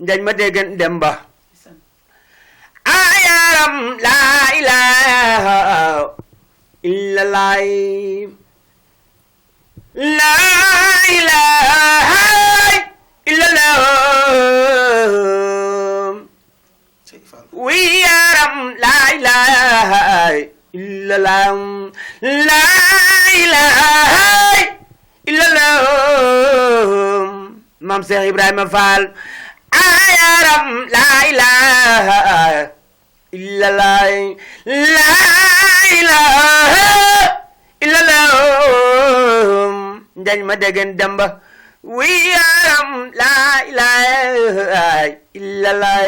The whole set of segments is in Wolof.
dañ ma déggan dem ba ayaram la ilaha illallah la ilaha illallah wi yaram la ilaha illallah la ilaha illallah Maam Cheikh Ibrahima Fall ayaram la ilaha illallah la ilaha illallah dañ ma déggan demba wi yaram la ilaha illallah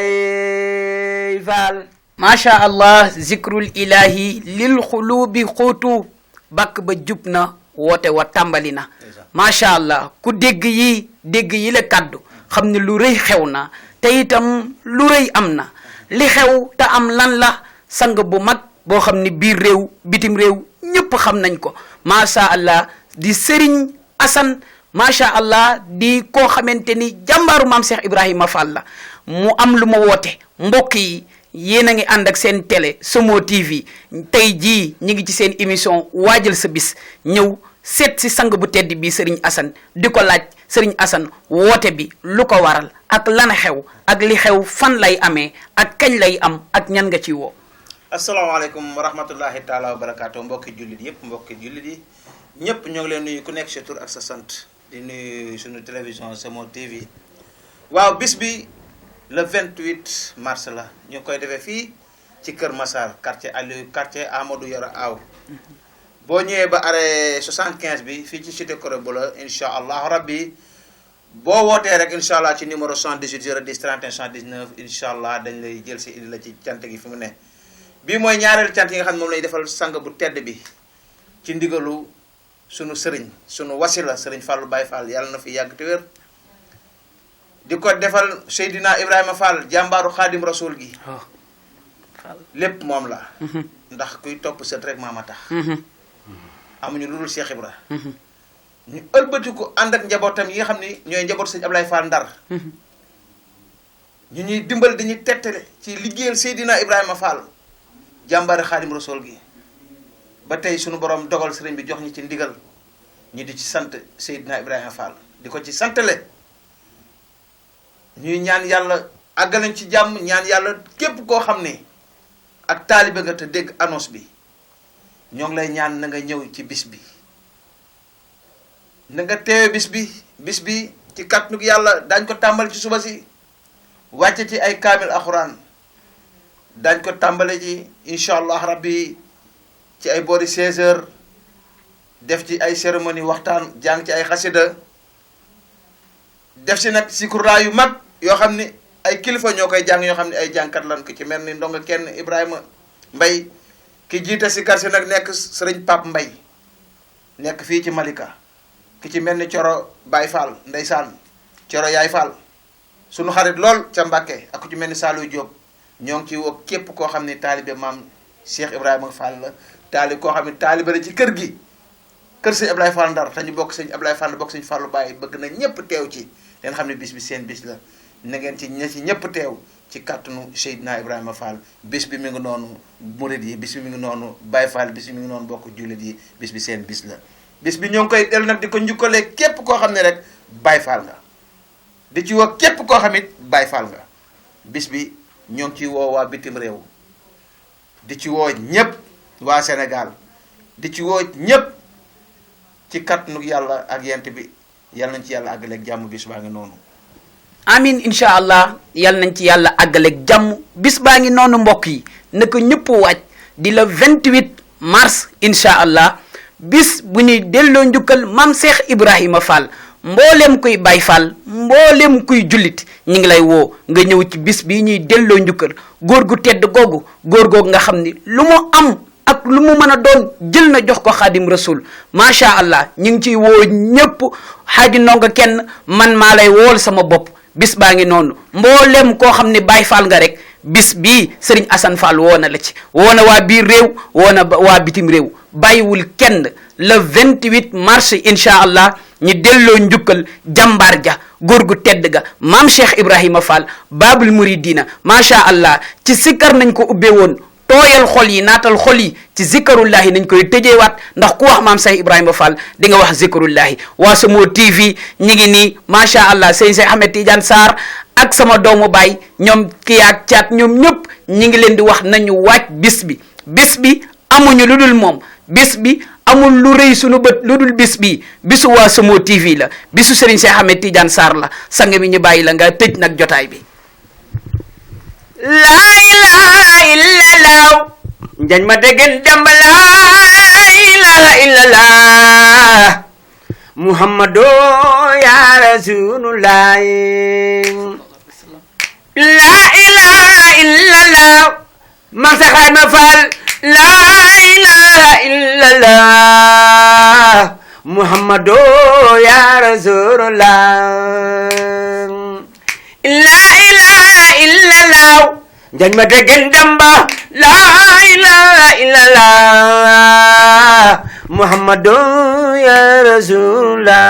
Fall macha allah zikrul ilahi lil xulubi xuutu bakk ba jub na woote wa tàmbali na macha allah ku dégg yi la kaddu xam ne lu rëy xew na te itam lu rëy am na li xew te am lan la sang bu mag boo xam ne biir réew bitim réew ñëpp xam nañ ko macha allah di Serigne Assane macha allah di koo xamante ni jàmbaaru maam Cheikh Ibrahima Fall la mu am lu ma woote mbokk yi yéen a ngi ànd ak seen télé Somo TV tey jii ñu ngi ci seen émission waajal sa bis ñëw seet si sang bu tedd bi Serigne Assane di ko laaj Serigne Assane woote bi lu ko waral ak lan xew ak li xew fan lay amee ak kañ lay am ak ñan nga ci woo. asalaamaaleykum wa rahmatullahi taala wa barakaatu mbokki jullit yëpp mbokki jullit yi ñëpp ñoo ngi leen nuyu ku nekk sa tur ak sa sant di nuyu suñu télévision Somo TV waaw bis bi le 28 mars la ñu ngi koy defee fii ci Kër Massar quartier Amadou Yoro Aw boo ñëwee ba arrêt 75 bi fii ci cité Koro Bula incha allah rabbi boo wootee rek incha allah ci numéro 78 010 31 79 incha allah dañ lay jël si indi la ci cant gi fi mu ne. bii mooy ñaareelu cant yi nga xam ne moom lay defal sang bu tedd bi ci ndigalu sunu sëriñ sunu wasila sëriñ Fallou Baye Fall yàlla na fi yàgg te wér di ko defal Seydina Ibrahima Fall jàmbaaru xaadim rasul gi lépp moom la ndax kuy topp sët rek maama tax amuñu lu dul Cheikh Ibra ñu ëlbati ko ànd ak njabootam yi nga xam ni ñooy njaboot sëñ Ablaye Fall Ndar ñu ñuy dimbal dañuy tettale ci liggéeyal Seydina Ibrahima Fall jàmbaari xaadim rasul gi ba tey sunu borom dogal sëriñ bi jox ñi ci ndigal ñu di ci sant Seydina Ibrahima Fall di ko ci santale ñuy ñaan yàlla àggalañ ci jàmm ñaan yàlla képp koo xam ne ak taalibe nga te dégg annonce bi ñoo ngi lay ñaan na nga ñëw ci bis bi na nga teewe bis bi ci kàttanug yàlla daañ ko tàmbali ci suba si wàcce ci ay kaamil alxuraan daañ ko tàmbale ci incha allah rabbi ci ay boori 16h def ci ay cérémonie waxtaan jàng ci ay xasida def si nag sikurlaa yu mag yoo xam ni ay kilifa ñoo koy jàng ñoo xam ne ay jàngkat lan ko ci mel ni ndonga kenn Ibrahima Mbay ki jiite si kar si nag nekk sëriñ Pape Mbay nekk fii ci Malika ki ci mel ni Coro Baay Fall ndeysaan Coro Yaay Fall sunu xarit lool ca Mbàkke ak ku ci mel ni Saalu Jóob ñoo ngi ci woo képp koo xam ne taalibe maam Cheikh Ibrahima Fall la taalib koo xam ne taalibe la ci kër gi kër sëñ Ablaye Fall Ndar te ñu bokk sëñ Ablaye Fall bokk sëñ Fallu Baye bëgg na ñëpp teew ci leen xam ne bis bi seen bis la na ngeen ci ñëpp teew ci kàttanu Seydina Ibrahima Fall bis bi mi ngi noonu murid yi bis bi mi ngi noonu Baye Fall bis bi mi ngi noonu bokk jullit yi bis bi seen bis la bis bi ñoo ngi koy dellu nag di ko njukkalee képp koo xam ne rek Baye Fall nga di ci woo képp koo xam it Baye Fall nga bis bi ñoo ngi ciy woo waa bitim réew di ci woo ñëpp waa Sénégal di ci woo ñëpp ci kàttanu yàlla ak yent bi yàlla nañ ci yàlla àggaleeg jàmm bis baa ngi noonu amin incha allah yal nañ ci yàlla àggaleeg jàmm bis baa ngi noonu mbokk yi na ko ñëpp waaj di la 28 mars incha allah bis bu ñuy delloo njukkal maam Cheikh Ibrahima Fall mboolem kuy Baay Fall mboolem kuy jullit ñi ngi lay woo nga ñëw ci bis bii ñuy delloo njukkal góor gu tedd googu nga xam ni lu mu am ak lu mu mën a doon jël na jox ko xaadim rasul macha allah ñu ngi ciy woo ñëpp xaaji ndonga kenn man maa lay wool sama bopp bis baa ngi noonu mboolem koo xam ne Baay Fall nga rek bis bii Serigne Assane Fall woo na la ci woo na waa biir réew woo na waa bitim réew bàyyiwul kenn le 28 mars incha allah ñu delloo njukkal jàmbaar ja góor gu tedd ga maam Cheikh Ibrahima Fall Babul Muridina macha allah ci sikkar nañ ko ubbee woon tooyal xol yi naatal xol yi ci zikarullahi nañ koy tëjeewaat ndax ku wax maam Cheikh Ibrahima Fall di nga wax zikarullahi waa Samo TV ñi ngi nii macha allah sëñ Cheikh Ahmed Tidiane Sarr ak sama doomu baay ñoom kii ak caat ñoom ñëpp ñi ngi leen di wax nañu waaj bis bi amuñu lu dul moom bis bi amul lu rëy sunu bët lu dul bis bi bisu waa Samo TV la bisu Serigne Cheikh Ahmed Tidiane Sarr la sang mi ñu bàyyi la nga tëj nag jotaay bi. laa ilaha illallah njañ ma degen damba laa ilaha illallah muhammadu ya rasulullah laa ilaha illallah man Seex Ibrahima Fall laa ilaha illallah muhammadu ya rasulullah la ilaha illallah njañ ma degen damba la ilaha illallah muhammadu ya rasulullah